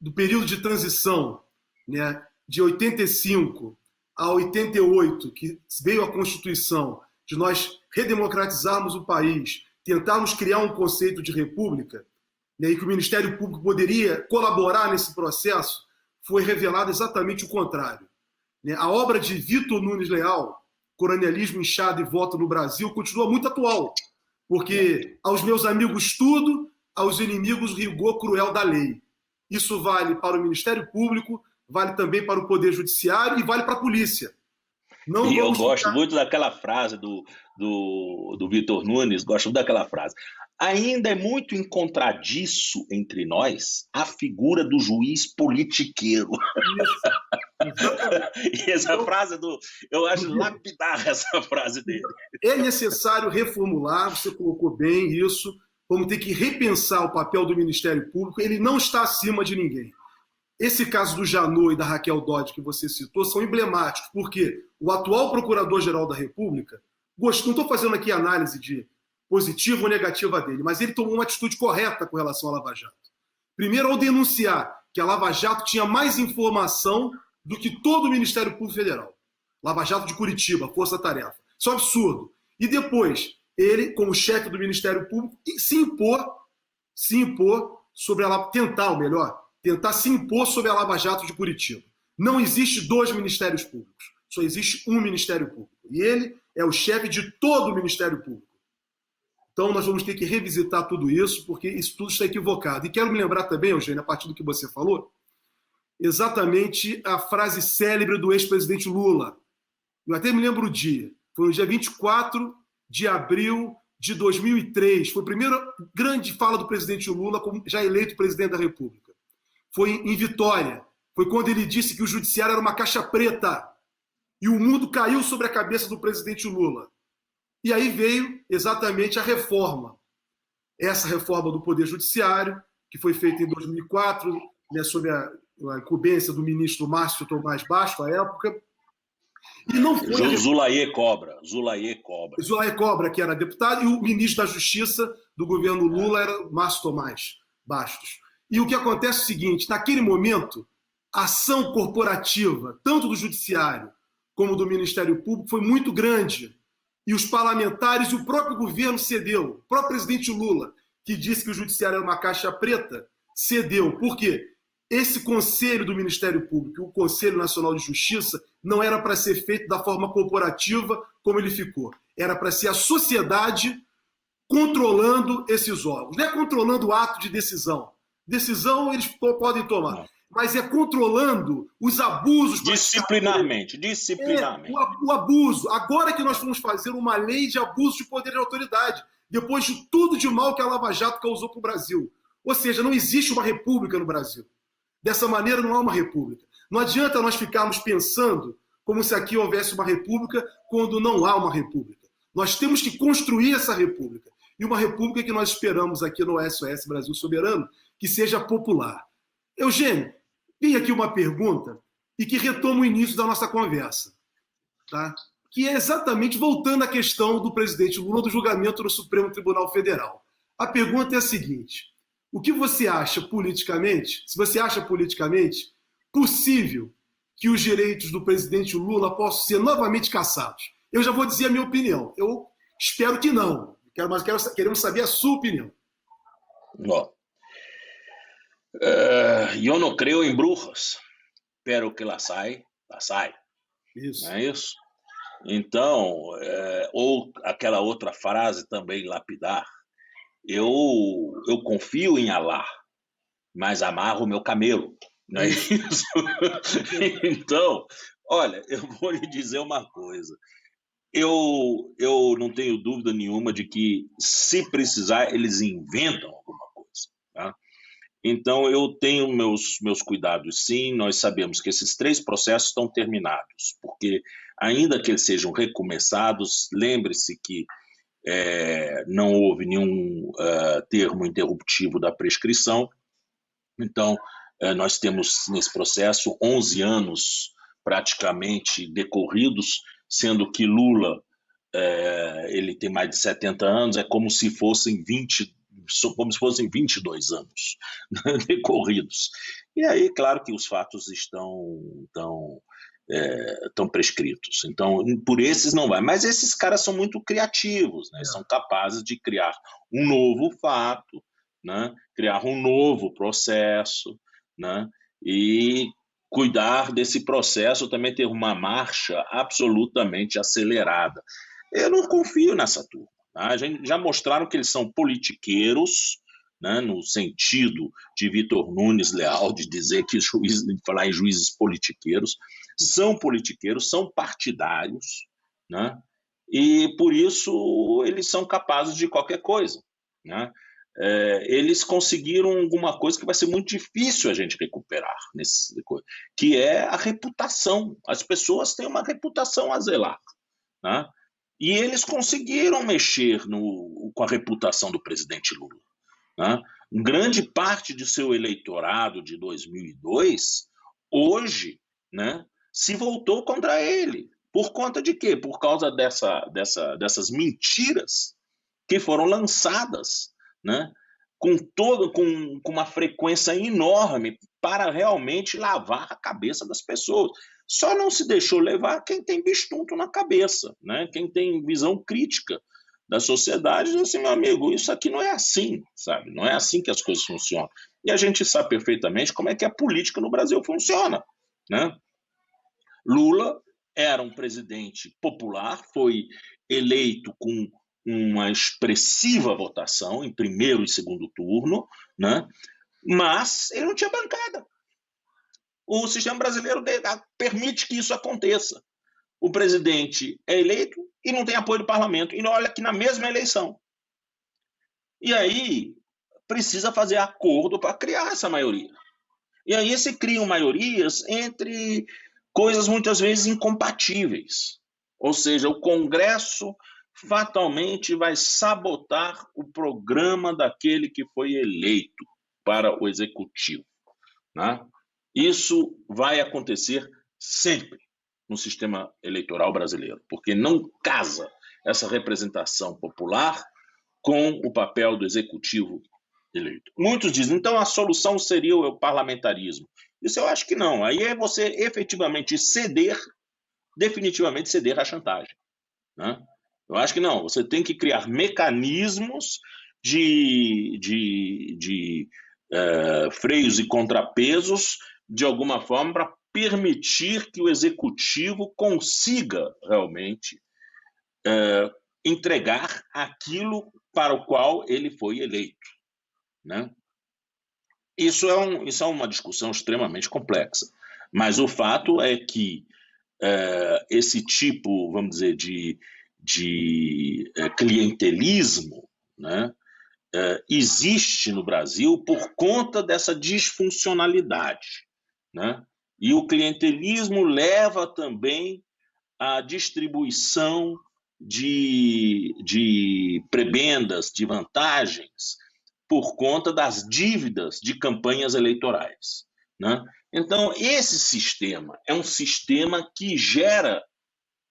do período de transição, né, de 85 a 88, que veio a Constituição, de nós redemocratizarmos o país, tentarmos criar um conceito de república, né, e que o Ministério Público poderia colaborar nesse processo, foi revelado exatamente o contrário. Né? A obra de Vitor Nunes Leal, Coronelismo, Inchado e Voto no Brasil, continua muito atual, porque aos meus amigos tudo, aos inimigos rigor cruel da lei. Isso vale para o Ministério Público, vale também para o Poder Judiciário e vale para a polícia. Não e eu gosto muito daquela frase do Vitor Nunes, gosto muito daquela frase. Ainda é muito em contradiço entre nós a figura do juiz politiqueiro. E essa frase eu acho lapidar essa frase dele. É necessário reformular, você colocou bem isso, vamos ter que repensar o papel do Ministério Público, ele não está acima de ninguém. Esse caso do Janot e da Raquel Dodge que você citou são emblemáticos, porque o atual Procurador-Geral da República, não estou fazendo aqui análise de positiva ou negativa dele, mas ele tomou uma atitude correta com relação à Lava Jato. Primeiro, ao denunciar que a Lava Jato tinha mais informação do que todo o Ministério Público Federal. Lava Jato de Curitiba, Força Tarefa. Isso é um absurdo. E depois, ele, como chefe do Ministério Público, se impor sobre a Lava, tentar se impor sobre a Lava Jato de Curitiba. Não existe dois Ministérios Públicos, só existe um Ministério Público. E ele é o chefe de todo o Ministério Público. Então nós vamos ter que revisitar tudo isso, porque isso tudo está equivocado. E quero me lembrar também, Eugênio, a partir do que você falou, exatamente a frase célebre do ex-presidente Lula. Eu até me lembro o dia. Foi no dia 24 de abril de 2003, foi a primeira grande fala do presidente Lula, como já eleito presidente da República. Foi em Vitória. Foi quando ele disse que o judiciário era uma caixa preta e o mundo caiu sobre a cabeça do presidente Lula. E aí veio exatamente a reforma. Essa reforma do Poder Judiciário, que foi feita em 2004, né, sob a incumbência do ministro Márcio Tomás Basto, à época. E não foi... Zulaye Cobra, que era deputado, e o ministro da Justiça do governo Lula era Márcio Tomás Bastos. E o que acontece é o seguinte, naquele momento, a ação corporativa, tanto do Judiciário como do Ministério Público, foi muito grande. E os parlamentares e o próprio governo cedeu. O próprio presidente Lula, que disse que o Judiciário era uma caixa preta, cedeu. Por quê? Esse conselho do Ministério Público, o Conselho Nacional de Justiça, não era para ser feito da forma corporativa como ele ficou. Era para ser a sociedade controlando esses órgãos. Não é controlando o ato de decisão. Decisão eles podem tomar. Não. Mas é controlando os abusos. Disciplinarmente. O abuso. Agora que nós vamos fazer uma lei de abuso de poder e autoridade, depois de tudo de mal que a Lava Jato causou para o Brasil. Ou seja, não existe uma república no Brasil. Dessa maneira não há uma república. Não adianta nós ficarmos pensando como se aqui houvesse uma república quando não há uma república. Nós temos que construir essa república. E uma república que nós esperamos aqui no SOS Brasil Soberano, que seja popular. Eugênio, vem aqui uma pergunta e que retoma o início da nossa conversa, tá? Que é exatamente voltando à questão do presidente Lula do julgamento no Supremo Tribunal Federal. A pergunta é a seguinte: o que você acha politicamente, se você acha politicamente possível que os direitos do presidente Lula possam ser novamente cassados? Eu já vou dizer a minha opinião. Eu espero que não, mas queremos saber a sua opinião. Bom, eu não creio em bruxas, pero que la sai. Isso. Não é isso? Então, ou aquela outra frase também lapidar, eu confio em Alá, mas amarro o meu camelo, não é isso? Então, olha, eu vou lhe dizer uma coisa, eu não tenho dúvida nenhuma de que, se precisar, eles inventam alguma coisa, tá? Então, eu tenho meus cuidados, sim. Nós sabemos que esses 3 processos estão terminados, porque, ainda que eles sejam recomeçados, lembre-se que não houve nenhum termo interruptivo da prescrição. Então, nós temos, nesse processo, 11 anos praticamente decorridos, sendo que Lula ele tem mais de 70 anos, é como se fossem 22 anos decorridos. E aí, claro que os fatos estão prescritos. Então, por esses não vai. Mas esses caras são muito criativos, né? São capazes de criar um novo fato, né? Criar um novo processo, né? E cuidar desse processo também ter uma marcha absolutamente acelerada. Eu não confio nessa turma. Já mostraram que eles são politiqueiros, né, no sentido de Vitor Nunes Leal, de dizer que de falar em juízes politiqueiros, são politiqueiros, são partidários, né, e por isso eles são capazes de qualquer coisa, né? Eles conseguiram alguma coisa que vai ser muito difícil a gente recuperar, que é a reputação. As pessoas têm uma reputação a zelar, né? E eles conseguiram mexer com a reputação do presidente Lula, né? Grande parte de seu eleitorado de 2002, hoje, né, se voltou contra ele. Por conta de quê? Por causa dessas mentiras que foram lançadas, né, com uma frequência enorme para realmente lavar a cabeça das pessoas. Só não se deixou levar quem tem bistunto na cabeça, né? Quem tem visão crítica da sociedade, diz assim, meu amigo, isso aqui não é assim, sabe? Não é assim que as coisas funcionam. E a gente sabe perfeitamente como é que a política no Brasil funciona, né? Lula era um presidente popular, foi eleito com uma expressiva votação em primeiro e segundo turno, né? Mas ele não tinha bancada. O sistema brasileiro permite que isso aconteça. O presidente é eleito e não tem apoio do parlamento. E olha que na mesma eleição, E aí precisa fazer acordo para criar essa maioria. E aí se criam maiorias entre coisas muitas vezes incompatíveis. Ou seja, o Congresso fatalmente vai sabotar o programa daquele que foi eleito para o Executivo, né? Isso vai acontecer sempre no sistema eleitoral brasileiro, porque não casa essa representação popular com o papel do Executivo eleito. Muitos dizem, então a solução seria o parlamentarismo. Isso eu acho que não. Aí é você efetivamente ceder, definitivamente ceder à chantagem, né? Eu acho que não. Você tem que criar mecanismos de freios e contrapesos, de alguma forma, para permitir que o executivo consiga realmente entregar aquilo para o qual ele foi eleito, né? Isso é uma discussão extremamente complexa, mas o fato é que esse tipo, vamos dizer, de clientelismo, né, existe no Brasil por conta dessa disfuncionalidade, né? E o clientelismo leva também à distribuição de prebendas, de vantagens, por conta das dívidas de campanhas eleitorais, né? Então, esse sistema é um sistema que gera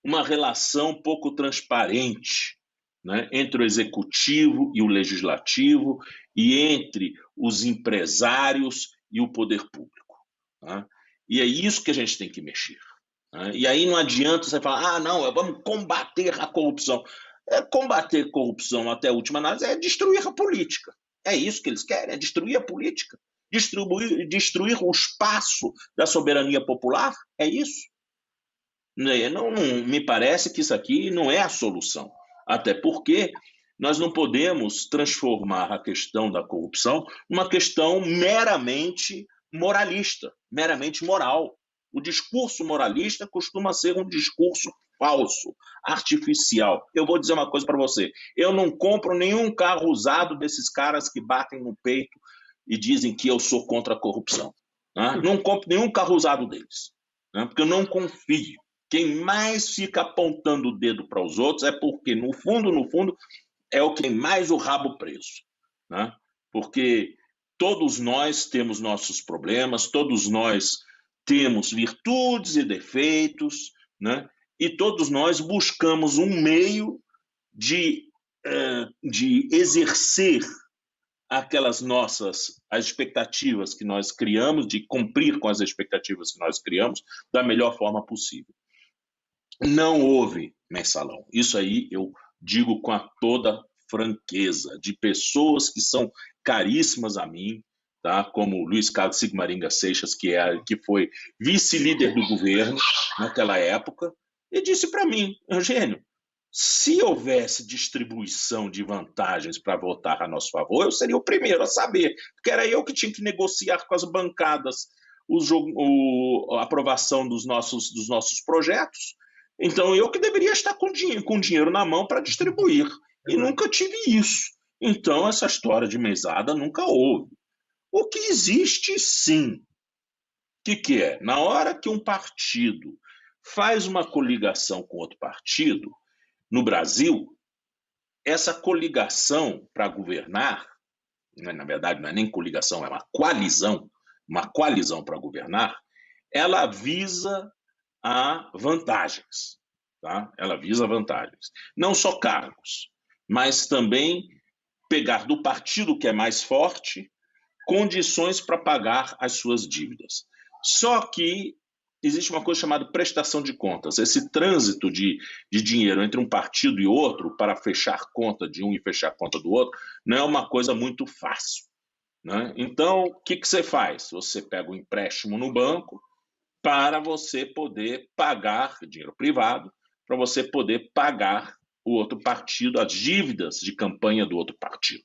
uma relação pouco transparente, né, entre o executivo e o legislativo e entre os empresários e o poder público, né? E é isso que a gente tem que mexer, né? E aí não adianta você falar, não, vamos combater a corrupção. Combater corrupção até a última análise é destruir a política. É isso que eles querem, é destruir a política, destruir o espaço da soberania popular, é isso. Não, me parece que isso aqui não é a solução, até porque nós não podemos transformar a questão da corrupção numa questão meramente moralista, meramente moral. O discurso moralista costuma ser um discurso falso, artificial. Eu vou dizer uma coisa para você, eu não compro nenhum carro usado desses caras que batem no peito e dizem que eu sou contra a corrupção, né? Não compro nenhum carro usado deles, né? Porque eu não confio. Quem mais fica apontando o dedo para os outros é porque, no fundo, é o que tem mais o rabo preso, né? Porque todos nós temos nossos problemas, todos nós temos virtudes e defeitos, né? E todos nós buscamos um meio de exercer aquelas as expectativas que nós criamos, de cumprir com as expectativas que nós criamos da melhor forma possível. Não houve mensalão. Isso aí eu digo com toda franqueza, de pessoas que são caríssimas a mim, tá? Como Luiz Carlos Sigmaringa Seixas, que foi vice-líder do governo naquela época, e disse para mim, Eugênio, se houvesse distribuição de vantagens para votar a nosso favor, eu seria o primeiro a saber, porque era eu que tinha que negociar com as bancadas a aprovação dos nossos projetos. Então, eu que deveria estar com dinheiro na mão para distribuir. E nunca tive isso. Então, essa história de mesada nunca houve. O que existe, sim. O que é? Na hora que um partido faz uma coligação com outro partido, no Brasil, essa coligação para governar, na verdade não é nem coligação, é uma coalizão para governar, ela visa a vantagens, tá? Ela visa vantagens. Não só cargos, mas também pegar do partido que é mais forte condições para pagar as suas dívidas. Só que existe uma coisa chamada prestação de contas. Esse trânsito de dinheiro entre um partido e outro para fechar conta de um e fechar conta do outro não é uma coisa muito fácil, né? Então, o que você faz? Você pega um empréstimo no banco para você poder pagar dinheiro privado, para você poder pagar o outro partido, as dívidas de campanha do outro partido,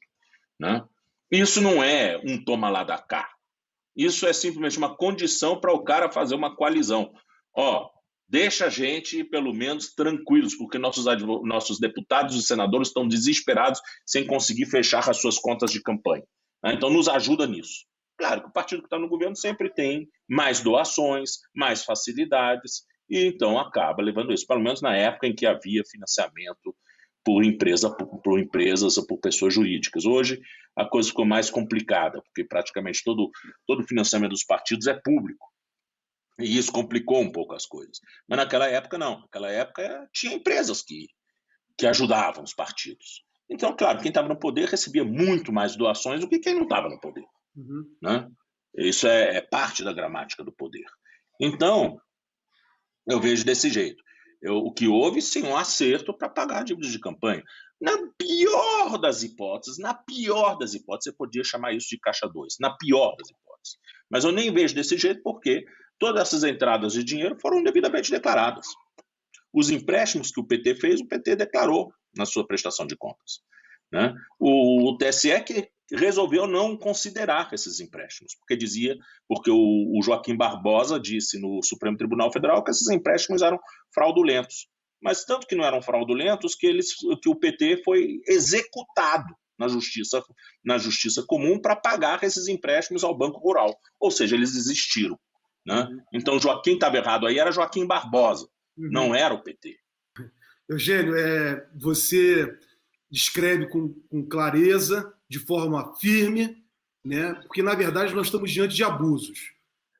né? Isso não é um toma lá da cá. Isso é simplesmente uma condição para o cara fazer uma coalizão. deixa a gente, pelo menos, tranquilos, porque nossos deputados e senadores estão desesperados sem conseguir fechar as suas contas de campanha. Então, nos ajuda nisso. Claro que o partido que está no governo sempre tem mais doações, mais facilidades, e então acaba levando isso, pelo menos na época em que havia financiamento por empresas ou por pessoas jurídicas. Hoje, a coisa ficou mais complicada, porque praticamente todo o financiamento dos partidos é público. E isso complicou um pouco as coisas. Mas naquela época, não. Naquela época, tinha empresas que ajudavam os partidos. Então, claro, quem estava no poder recebia muito mais doações do que quem não estava no poder. Né? Isso é parte da gramática do poder. Então, eu vejo desse jeito. O que houve, sim, um acerto para pagar dívidas de campanha. Na pior das hipóteses, você podia chamar isso de caixa 2, na pior das hipóteses. Mas eu nem vejo desse jeito porque todas essas entradas de dinheiro foram devidamente declaradas. Os empréstimos que o PT fez, o PT declarou na sua prestação de contas. Né? O TSE que resolveu não considerar esses empréstimos, porque o Joaquim Barbosa disse no Supremo Tribunal Federal que esses empréstimos eram fraudulentos. Mas tanto que não eram fraudulentos que o PT foi executado na justiça comum para pagar esses empréstimos ao Banco Rural. Ou seja, eles existiram. Né? Então, Joaquim estava errado aí, era Joaquim Barbosa, não era o PT. Eugênio, você descreve com clareza, de forma firme, né? Porque, na verdade, nós estamos diante de abusos.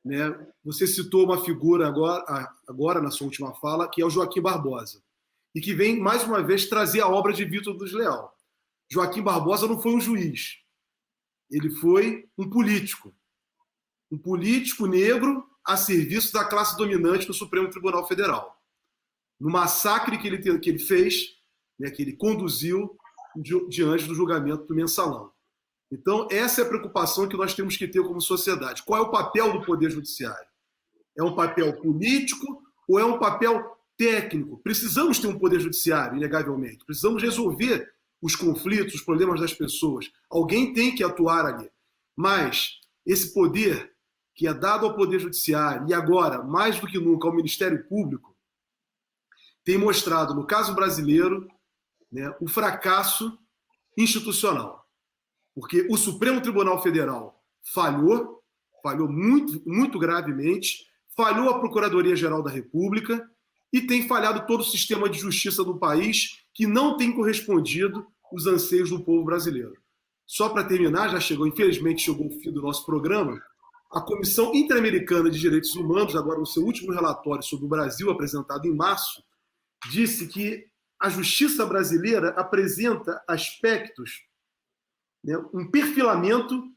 Né? Você citou uma figura agora, na sua última fala, que é o Joaquim Barbosa, e que vem, mais uma vez, trazer a obra de Vitor dos Leal. Joaquim Barbosa não foi um juiz, ele foi um político negro a serviço da classe dominante no Supremo Tribunal Federal. No massacre que ele fez, né, que ele conduziu diante do julgamento do Mensalão. Então, essa é a preocupação que nós temos que ter como sociedade. Qual é o papel do Poder Judiciário? É um papel político ou é um papel técnico? Precisamos ter um Poder Judiciário, inegavelmente. Precisamos resolver os conflitos, os problemas das pessoas. Alguém tem que atuar ali. Mas esse poder que é dado ao Poder Judiciário e agora, mais do que nunca, ao Ministério Público, tem mostrado, no caso brasileiro, né, o fracasso institucional. Porque o Supremo Tribunal Federal falhou muito, muito gravemente, falhou a Procuradoria-Geral da República e tem falhado todo o sistema de justiça do país, que não tem correspondido os anseios do povo brasileiro. Só para terminar, infelizmente chegou o fim do nosso programa, a Comissão Interamericana de Direitos Humanos, agora no seu último relatório sobre o Brasil, apresentado em março, disse que a justiça brasileira apresenta aspectos, né, um perfilamento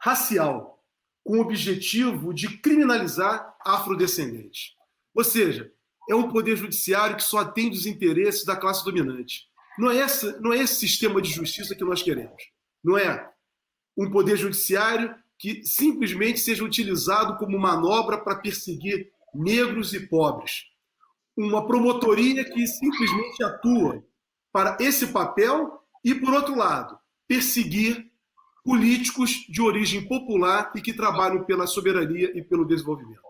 racial, com o objetivo de criminalizar afrodescendentes. Ou seja, é um poder judiciário que só atende os interesses da classe dominante. Não é esse sistema de justiça que nós queremos. Não é um poder judiciário que simplesmente seja utilizado como manobra para perseguir negros e pobres. Uma promotoria que simplesmente atua para esse papel e, por outro lado, perseguir políticos de origem popular e que trabalham pela soberania e pelo desenvolvimento.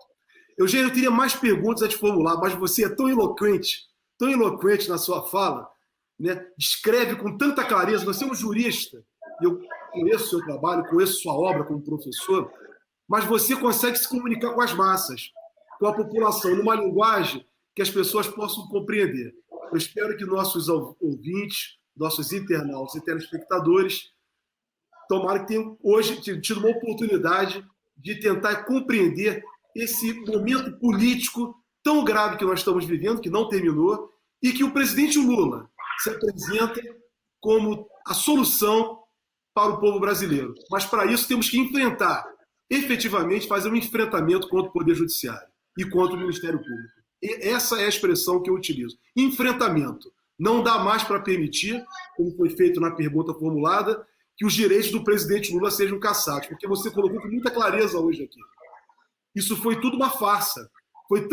Eugênio, eu teria mais perguntas a te formular, mas você é tão eloquente na sua fala, né? Descreve com tanta clareza, você é um jurista, eu conheço o seu trabalho, conheço sua obra como professor, mas você consegue se comunicar com as massas, com a população, numa linguagem que as pessoas possam compreender. Eu espero que nossos ouvintes, nossos internautas e telespectadores, tomara que tenham hoje tido uma oportunidade de tentar compreender esse momento político tão grave que nós estamos vivendo, que não terminou, e que o presidente Lula se apresenta como a solução para o povo brasileiro. Mas, para isso, temos que efetivamente, fazer um enfrentamento contra o Poder Judiciário e contra o Ministério Público. E essa é a expressão que eu utilizo. Enfrentamento. Não dá mais para permitir, como foi feito na pergunta formulada, que os direitos do presidente Lula sejam cassados, porque você colocou com muita clareza hoje aqui. Isso foi tudo uma farsa. Foi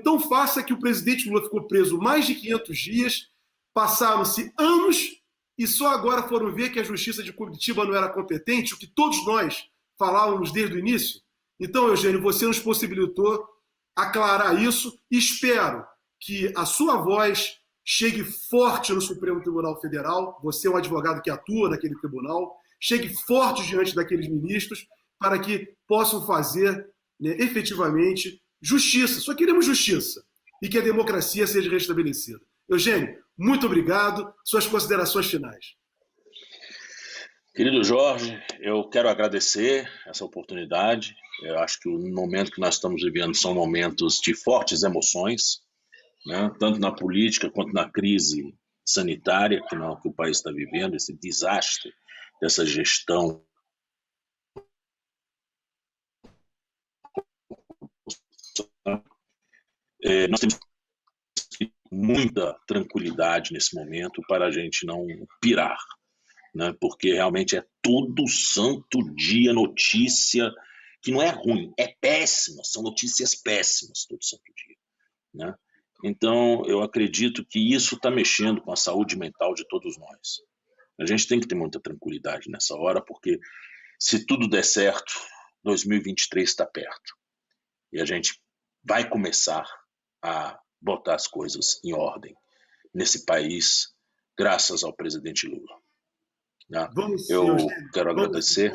tão farsa que o presidente Lula ficou preso mais de 500 dias, passaram-se anos e só agora foram ver que a justiça de Curitiba não era competente, o que todos nós falávamos desde o início. Então, Eugênio, você nos possibilitou aclarar isso e espero que a sua voz chegue forte no Supremo Tribunal Federal, você é um advogado que atua naquele tribunal, chegue forte diante daqueles ministros para que possam fazer, né, efetivamente justiça. Só queremos justiça e que a democracia seja restabelecida. Eugênio, muito obrigado. Suas considerações finais. Querido Jorge, eu quero agradecer essa oportunidade. Eu acho que o momento que nós estamos vivendo são momentos de fortes emoções, né? Tanto na política quanto na crise sanitária que o país está vivendo, esse desastre dessa gestão. Nós temos muita tranquilidade nesse momento para a gente não pirar, né? Porque realmente é todo santo dia notícia que não é ruim, é péssima, são notícias péssimas todo santo dia, né? Então, eu acredito que isso está mexendo com a saúde mental de todos nós. A gente tem que ter muita tranquilidade nessa hora, porque se tudo der certo, 2023 está perto. E a gente vai começar a botar as coisas em ordem nesse país, graças ao presidente Lula. Né? Eu quero agradecer.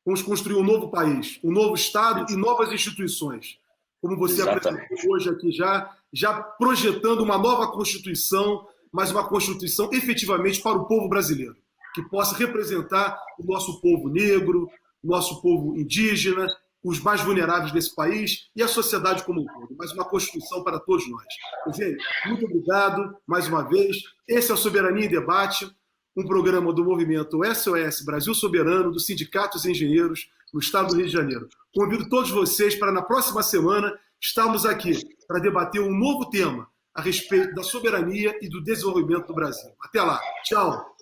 Vamos construir um novo país, um novo Estado e novas instituições. Como você apresentou hoje aqui já projetando uma nova Constituição, mas uma Constituição efetivamente para o povo brasileiro, que possa representar o nosso povo negro, o nosso povo indígena, os mais vulneráveis desse país e a sociedade como um todo, mas uma Constituição para todos nós. Eugênio, muito obrigado mais uma vez. Esse é o Soberania em Debate, um programa do movimento SOS Brasil Soberano, do Sindicato dos Engenheiros, no estado do Rio de Janeiro. Convido todos vocês para, na próxima semana, estarmos aqui para debater um novo tema a respeito da soberania e do desenvolvimento do Brasil. Até lá. Tchau.